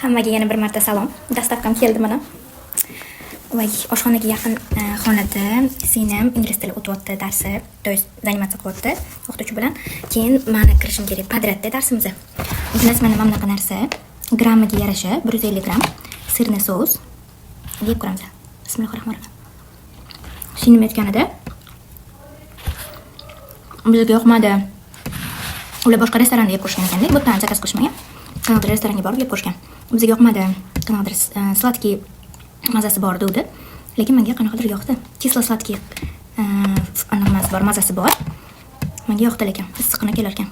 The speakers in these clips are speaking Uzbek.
Hammaga yana bir marta salom. Dastavkam keldi mana. Voy, oshxonaga yaqin xonada singlim ingliz tili o'tyapti darsi, to есть zanimatsiya qilyapti o'qituvchi bilan. Keyin meni kirishim kerak podratda darsimizga. Bilasizmi, mana bunaqa narsa grammiga yarasha 150 gram sirni sos yeb ko'ramiz. Bismillahirrohmanirrohim. Singlim aytganida bizga yoqmadi. Ular boshqa restoranda yeb ko'rishgan ekanda, bu yerdan zakaz qilishmagan. Qanaqadir restoranga borib yeb ko'rishgan. Bizga yoqmadi. Qanaqadir sladkiy mazasi bor dedi. Lekin menga qanaqadir yoqdi. Kislo sladkiy anaqasi bor, mazasi bor. Menga yoqdi, lekin issiqqina kelar ekan.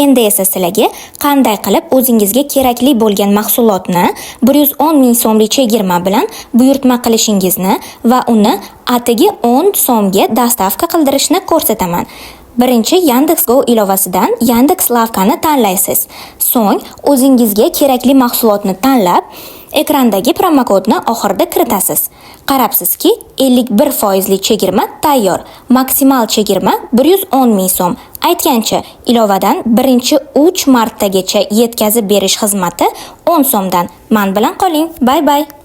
Endi esa sizlarga qanday qilib o'zingizga kerakli bo'lgan mahsulotni 110 ming so'mlik chegirma bilan buyurtma qilishingizni va uni atigi 10 so'mga dostavka qildirishni ko'rsataman. Birinchi Yandex.Go ilovasidan Yandex lavkani tanlaysiz. So'ng o'zingizga kerakli mahsulotni tanlab, ekrandagi promokodni oxirida kiritasiz. Qarabsizki, 51% chegirma tayyor. Maksimal chegirma 110 ming so'm. Aytgancha, ilovadan birinchi 3 martagacha yetkazib berish xizmati 10 so'mdan. Men bilan qoling. Bye bye.